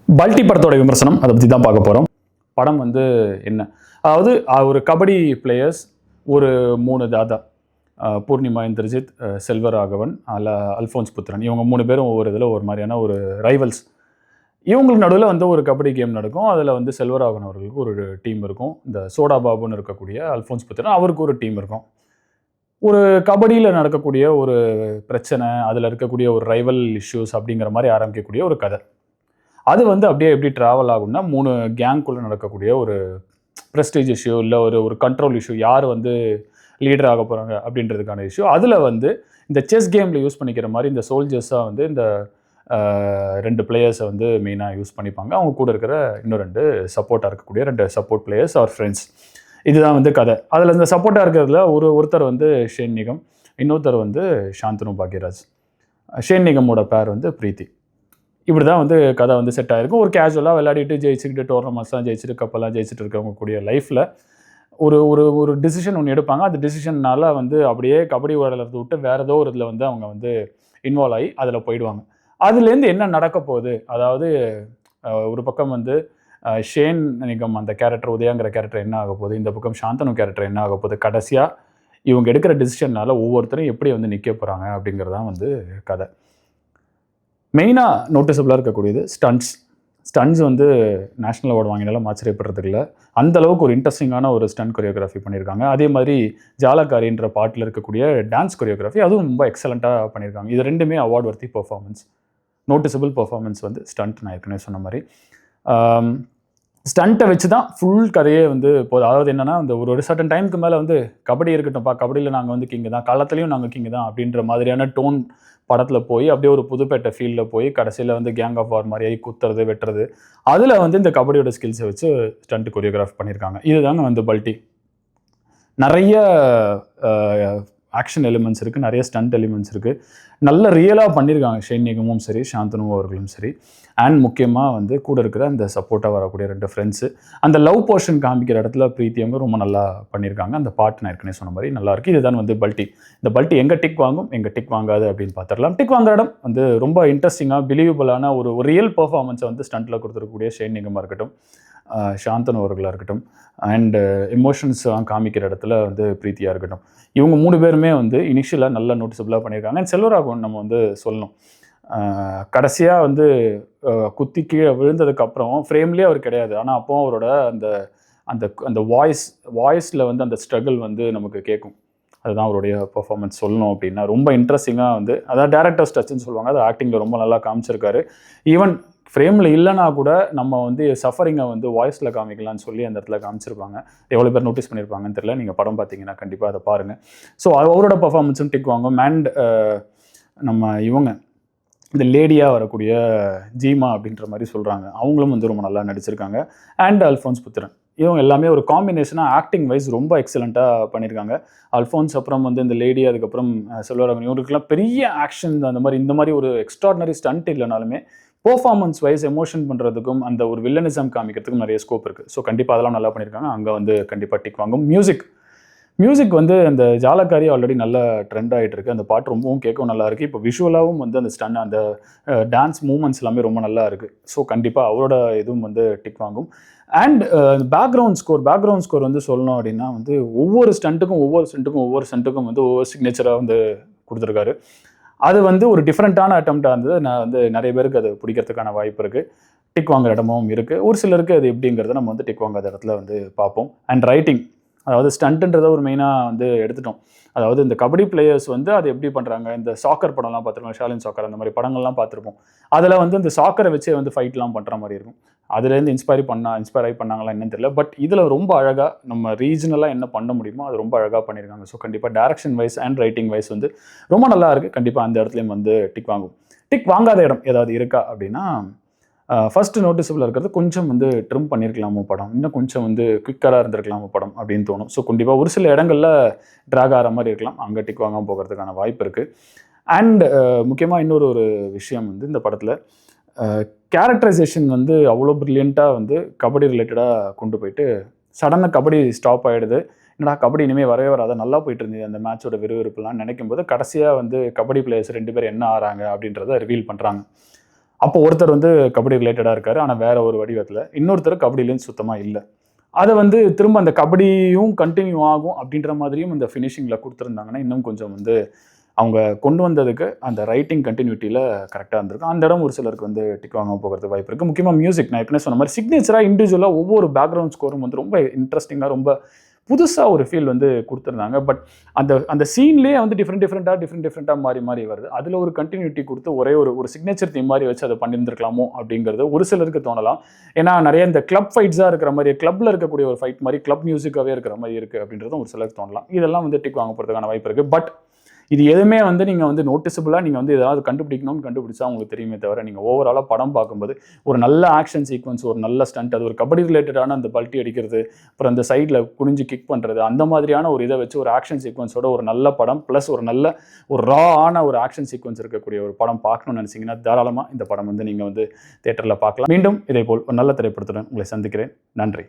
பல்டி படத்தோட விமர்சனம் அதை பற்றி தான் பார்க்க போகிறோம். படம் வந்து என்ன, அதாவது ஒரு கபடி பிளேயர்ஸ், ஒரு 3 தாதா, பூர்ணிமா இந்திரஜித், செல்வராகவன், அல்ஃபோன்ஸ் புத்திரன், இவங்க 3 பேரும் ஒவ்வொரு இதில் ஒரு மாதிரியான ஒரு ரைவல்ஸ். இவங்களுக்கு நடுவில் வந்து ஒரு கபடி கேம் நடக்கும். அதில் வந்து செல்வராகவன் அவர்களுக்கு ஒரு டீம் இருக்கும். இந்த சோடா பாபுன்னு இருக்கக்கூடிய அல்ஃபோன்ஸ் புத்திரன் அவருக்கு ஒரு டீம் இருக்கும். ஒரு கபடியில் நடக்கக்கூடிய ஒரு பிரச்சனை, அதில் இருக்கக்கூடிய ஒரு ரைவல் இஷ்யூஸ் அப்படிங்கிற மாதிரி ஆரம்பிக்கக்கூடிய ஒரு கதை. அது வந்து அப்படியே எப்படி ட்ராவல் ஆகும்னா, 3 கேங்குள்ளே நடக்கக்கூடிய ஒரு ப்ரெஸ்டீஜ் இஷ்யூ, இல்லை ஒரு கண்ட்ரோல் இஷ்யூ, யார் வந்து லீடர் ஆக போகிறாங்க அப்படின்றதுக்கான இஷ்யூ. அதில் வந்து இந்த செஸ் கேமில் யூஸ் பண்ணிக்கிற மாதிரி இந்த சோல்ஜர்ஸாக வந்து இந்த 2 பிளேயர்ஸை வந்து மெயினாக யூஸ் பண்ணிப்பாங்க. அவங்க கூட இருக்கிற இன்னும் 2 சப்போர்ட்டாக இருக்கக்கூடிய 2 சப்போர்ட் பிளேயர்ஸ் ஆர் ஃப்ரெண்ட்ஸ். இதுதான் வந்து கதை. அதில் இந்த சப்போர்ட்டாக இருக்கிறதுல ஒருத்தர் வந்து ஷேன் நிகம், இன்னொருத்தர் வந்து சாந்தனு பாக்யராஜ். ஷேன் நிகமோட பேர் வந்து பிரீத்தி. இப்படி தான் வந்து கதை வந்து செட் ஆகிருக்கும். ஒரு கேஷுவலாக விளையாடிட்டு ஜெயிச்சுக்கிட்டு டோர்னமெண்ட்ஸ்லாம் ஜெயிச்சுட்டு கப்பெல்லாம் ஜெயிச்சுட்டு இருக்கவங்க கூடிய லைஃப்பில் ஒரு ஒரு ஒரு டிசிஷன் ஒன்று எடுப்பாங்க. அந்த டிசிஷன்னால வந்து அப்படியே கபடி விளையாடுறத விட்டு வேறு ஏதோ ஒரு இதில் வந்து அவங்க வந்து இன்வால்வ் ஆகி அதில் போயிடுவாங்க. அதுலேருந்து என்ன நடக்க போகுது, அதாவது ஒரு பக்கம் வந்து ஷேன் நிகம் அந்த கேரக்டர், உதயாங்கிற கேரக்டர் என்ன ஆக போகுது, இந்த பக்கம் சாந்தனு கேரக்டர் என்ன ஆக போகுது, கடைசியாக இவங்க எடுக்கிற டிசிஷனால் ஒவ்வொருத்தரும் எப்படி வந்து நிற்க போகிறாங்க அப்படிங்கிறதான் வந்து கதை. மெயினாக நோட்டிசபிளாக இருக்கக்கூடியது ஸ்டண்ட்ஸ் வந்து நேஷ்னல் அவார்டு வாங்கினாலும் ஆச்சரியப்படுறதுக்கு இல்லை. அந்த அளவுக்கு ஒரு இன்ட்ரெஸ்டிங்கான ஒரு ஸ்டண்ட் கொரியோகிராஃபி பண்ணியிருக்காங்க. அதே மாதிரி ஜாலக்காரின்ற பாட்டில் இருக்கக்கூடிய டான்ஸ் கொரியோகிராஃபி அதுவும் ரொம்ப எக்ஸலண்ட்டாக பண்ணியிருக்காங்க. இது ரெண்டுமே அவார்டு வர்த்தி பெர்ஃபார்மன்ஸ். நோட்டிசபிள் பெர்ஃபார்மன்ஸ் வந்து ஸ்டண்ட், நான் ஏற்கனவே சொன்ன மாதிரி ஸ்டண்ட்டை வச்சு தான் ஃபுல் கதையே வந்து போதும். அதாவது என்னென்னா, அந்த ஒரு சர்டன் டைமுக்கு மேலே வந்து கபடி இருக்கட்டும்ப்பா, கபடியில் நாங்கள் வந்து கிங்கு தான், களத்துலையும் நாங்கள் கிங்கு தான் அப்படின்ற மாதிரியான டோன் படத்தில் போய் அப்படியே ஒரு புதுப்பேட்டை ஃபீல்டில் போய் கடைசியில் வந்து கேங் ஆஃப் வார் மாதிரியாகி குத்துறது வெட்டுறது, அதில் வந்து இந்த கபடியோட ஸ்கில்ஸை வச்சு ஸ்டண்ட் கொரியோகிராஃப் பண்ணியிருக்காங்க. இதுதாங்க வந்து பல்டி. நிறைய ஆக்ஷன் எலிமெண்ட்ஸ் இருக்குது, நிறைய ஸ்டண்ட் எலிமெண்ட்ஸ் இருக்குது. நல்ல ரியலாக பண்ணியிருக்காங்க ஷேன் நிகமும் சரி, சாந்தனு அவர்களும் சரி. அண்ட் முக்கியமாக வந்து கூட இருக்கிற அந்த சப்போர்ட்டாக வரக்கூடிய 2 ஃப்ரெண்ட்ஸு, அந்த லவ் போர்ஷன் காமிக்கிற இடத்துல பிரீத்தியவங்க ரொம்ப நல்லா பண்ணியிருக்காங்க. அந்த பாட்டு நான் ஏற்கனவே சொன்ன மாதிரி நல்லாயிருக்கு. இதுதான் வந்து பல்டி. இந்த பல்டி எங்கே டிக் வாங்கும், எங்கே டிக் வாங்காது அப்படின்னு பார்த்துடலாம். டிக் வாங்குற இடம் வந்து ரொம்ப இன்ட்ரெஸ்டிங்காக பிலீவபிளான ஒரு ரியல் பர்ஃபார்மன்ஸை வந்து ஸ்டண்ட்டில் கொடுத்துருக்கக்கூடிய ஷேன் நிகமாக இருக்கட்டும், சாந்தனு அவர்களாக இருக்கட்டும், அண்டு எமோஷன்ஸ்லாம் காமிக்கிற இடத்துல வந்து பிரீத்தியாக இருக்கட்டும். இவங்க 3 பேருமே வந்து இனிஷியலாக நல்லா நோட்டிசபிளாக பண்ணியிருக்காங்க. அண்ட் செல்வராகவன் நம்ம வந்து சொல்லணும். கடைசியாக வந்து குத்தி கீழே விழுந்ததுக்கப்புறம் ஃப்ரேம்லேயே அவர் கிடையாது. ஆனால் அப்போ அவரோட அந்த அந்த அந்த வாய்ஸில் வந்து அந்த ஸ்ட்ரகிள் வந்து நமக்கு கேட்கும். அதுதான் அவருடைய பர்ஃபார்மன்ஸ் சொல்லணும் அப்படின்னா. ரொம்ப இன்ட்ரெஸ்டிங்காக வந்து அதாவது டேரக்டர்ஸ் டச்சுன்னு சொல்லுவாங்க. அது ஆக்டிங்கில் ரொம்ப நல்லா காமிச்சிருக்காரு. ஈவன் ஃப்ரேமில் இல்லைனா கூட நம்ம வந்து சஃபரிங்கை வந்து வாய்ஸில் காமிக்கலாம்னு சொல்லி அந்த இடத்துல காமிச்சிருப்பாங்க. எவ்வளோ பேர் நோட்டீஸ் பண்ணியிருப்பாங்கன்னு தெரியல. நீங்கள் படம் பார்த்தீங்கன்னா கண்டிப்பாக அதை பாருங்கள். ஸோ அவரோட பர்ஃபார்மன்ஸும் டிக் வாங்கும். அண்ட் நம்ம இவங்க இந்த லேடியாக வரக்கூடிய ஜீமா அப்படின்ற மாதிரி சொல்கிறாங்க, அவங்களும் வந்து ரொம்ப நல்லா நடிச்சிருக்காங்க. அண்ட் அல்ஃபோன்ஸ் புத்திரன், இவங்க எல்லாமே ஒரு காம்பினேஷனாக ஆக்டிங் வைஸ் ரொம்ப எக்ஸலண்ட்டாக பண்ணியிருக்காங்க. அல்ஃபோன்ஸ் அப்புறம் வந்து இந்த லேடி, அதுக்கப்புறம் செல்வராகவன், இவங்களுக்குலாம் பெரிய ஆக்ஷன் இந்த மாதிரி ஒரு எக்ஸ்ட்ராடினரி ஸ்டண்ட் இல்லைனாலுமே பெர்ஃபார்மன்ஸ் வைஸ் எமோஷன் பண்ணுறதுக்கும் அந்த ஒரு வில்லனிசம் காமிக்கிறதுக்கும் நிறைய ஸ்கோப் இருக்குது. ஸோ கண்டிப்பாக அதெல்லாம் நல்லா பண்ணியிருக்காங்க. அங்கே வந்து கண்டிப்பாக டிக் வாங்கும். மியூசிக் வந்து அந்த ஜாலக்காரி ஆல்ரெடி நல்ல ட்ரெண்ட் ஆகிட்டு இருக்குது. அந்த பாட்டு ரொம்பவும் கேட்கவும் நல்லா இருக்குது. இப்போ விஷுவலாகவும் வந்து அந்த ஸ்டன், அந்த டான்ஸ் மூமெண்ட்ஸ் எல்லாமே ரொம்ப நல்லா இருக்குது. ஸோ கண்டிப்பாக அவரோட இதுவும் வந்து டிக் வாங்கும். அண்ட் பேக்ரவுண்ட் ஸ்கோர் வந்து சொல்லணும் அப்படின்னா வந்து ஒவ்வொரு ஸ்டண்ட்டுக்கும் வந்து ஒவ்வொரு சிக்னேச்சராக வந்து கொடுத்துருக்காரு. அது வந்து ஒரு டிஃப்ரெண்ட்டான அட்டெம்ப்டாக இருந்தது. நான் வந்து நிறைய பேருக்கு அது பிடிக்கிறதுக்கான வாய்ப்பு இருக்குது. டிக் வாங்குற இடமும் இருக்குது. ஒரு சிலருக்கு அது எப்படிங்கிறத நம்ம வந்து டிக் வாங்காத இடத்துல வந்து பார்ப்போம். அண்ட் ரைட்டிங், அதாவது ஸ்டண்ட்டுன்றதை ஒரு மெயினாக வந்து எடுத்துட்டோம். அதாவது இந்த கபடி பிளேயர்ஸ் வந்து அது எப்படி பண்ணுறாங்க, இந்த சாக்கர் படம்லாம் பார்த்துருக்கோம், ஷாலின் சாக்கர், அந்த மாதிரி படங்கள்லாம் பார்த்துருப்போம். அதில் வந்து இந்த சாக்கரை வச்சே வந்து ஃபைட்லாம் பண்ணுற மாதிரி இருக்கும். அதுலேருந்து இன்ஸ்பயர் ஆகி பண்ணாங்களா என்னன்னு தெரியல. பட் இதில் ரொம்ப அழகாக நம்ம ரீஜனலாக என்ன பண்ண முடியுமோ அது ரொம்ப அழகாக பண்ணியிருக்காங்க. ஸோ கண்டிப்பாக direction wise and writing wise வந்து ரொம்ப நல்லா இருக்குது. கண்டிப்பாக அந்த இடத்துலையும் வந்து டிக் வாங்கும். டிக் வாங்காத இடம் ஏதாவது இருக்கா அப்படின்னா, ஃபஸ்ட்டு நோட்டிசபிளாக இருக்கிறது கொஞ்சம் வந்து ட்ரிம் பண்ணியிருக்கலாமோ படம், இன்னும் கொஞ்சம் வந்து குவிக்கராக இருந்திருக்கலாமோ படம் அப்படின்னு தோணும். ஸோ கண்டிப்பாக ஒரு சில இடங்களில் ட்ராக் ஆகிற மாதிரி இருக்கலாம். அங்கே டிக் வாங்காமல் போகிறதுக்கான வாய்ப்பு இருக்குது. அண்ட் முக்கியமாக இன்னொரு விஷயம் வந்து இந்த படத்தில் கேரக்டரைசேஷன் வந்து அவ்வளோ ப்ரில்லியண்ட்டாக வந்து கபடி ரிலேட்டடாக கொண்டு போயிட்டு சடனாக கபடி ஸ்டாப் ஆகிடுது. என்னடா கபடி இனிமேல் வரவே வராத, நல்லா போயிட்டு இருந்தது அந்த மேட்சோட விறுவிறுப்புலாம் நினைக்கும் போது கடைசியாக வந்து கபடி பிளேயர்ஸ் 2 பேர் என்ன ஆகிறாங்க அப்படின்றத ரிவீல் பண்ணுறாங்க. அப்போ ஒருத்தர் வந்து கபடி ரிலேட்டடாக இருக்காரு, ஆனால் வேற ஒரு வடிவத்தில், இன்னொருத்தர் கபடியிலேருந்து சுத்தமாக இல்லை. அதை வந்து திரும்ப அந்த கபடியும் கண்டினியூ ஆகும் அப்படின்ற மாதிரியும் இந்த ஃபினிஷிங்கில் கொடுத்துருந்தாங்கன்னா இன்னும் கொஞ்சம் வந்து அவங்க கொண்டு வந்ததுக்கு அந்த ரைட்டிங் கண்டினியூட்டியில் கரெக்டாக இருந்திருக்கும். அந்த இடம் ஒரு சிலருக்கு வந்து டிக் வாங்க போகிறது வாய்ப்பு இருக்குது. முக்கியமாக மியூசிக், நான் ஏற்கனவே சொன்ன மாதிரி சிக்னேச்சராக இண்டிவிஜுவலாக ஒவ்வொரு பேக்ரவுண்ட் ஸ்கோரும் வந்து ரொம்ப இன்ட்ரெஸ்டிங்காக, ரொம்ப புதுசாக ஒரு ஃபீல் வந்து கொடுத்துருந்தாங்க. பட் அந்த சீன்லேயே வந்து டிஃப்ரெண்ட்டாக மாறி வருது. அதில் ஒரு கண்டினியூட்டி கொடுத்து ஒரே ஒரு சிக்னேச்சர் தீம் மாதிரி வச்சு அதை பண்ணியிருந்திருக்கலாமோ அப்படிங்கிறது ஒரு சிலருக்கு தோணலாம். ஏன்னா நிறைய இந்த கிளப் ஃபைட்ஸாக இருக்கிற மாதிரி, கிளப்பில் இருக்கக்கூடிய ஒரு ஃபைட் மாதிரி கிளப் மியூசிக்காகவே இருக்கிற மாதிரி இருக்குது அப்படின்றதும் ஒரு சிலருக்கு தோணலாம். இதெல்லாம் வந்து டிக் வாங்க போகிறதுக்கான வாய்ப்பு இருக்குது. பட் இது எதுவுமே வந்து நீங்கள் வந்து நோட்டிசபிளாக நீங்கள் வந்து ஏதாவது கண்டுபிடிக்கணும்னு கண்டுபிடிச்சா உங்களுக்கு தெரியுமே தவிர, நீங்கள் ஓவராலாக படம் பார்க்கும்போது ஒரு நல்ல ஆக்ஷன் சீக்வன்ஸ், ஒரு நல்ல ஸ்டண்ட், அது ஒரு கபடி ரிலேட்டடான அந்த பல்ட்டி அடிக்கிறது, அப்புறம் அந்த சைடில் குனிஞ்சு கிக் பண்ணுறது, அந்த மாதிரியான ஒரு இதை வச்சு ஒரு ஆக்ஷன் சீக்வன்ஸோட ஒரு நல்ல படம் ப்ளஸ் ஒரு ரா ஆன ஒரு ஆக்ஷன் சீக்வன்ஸ் இருக்கக்கூடிய ஒரு படம் பார்க்கணும்னு நினச்சிங்கன்னா தாராளமாக இந்த படம் வந்து நீங்கள் வந்து தியேட்டரில் பார்க்கலாம். மீண்டும் இதே போல் ஒரு நல்ல திரைப்படத்துடன் உங்களை சந்திக்கிறேன். நன்றி.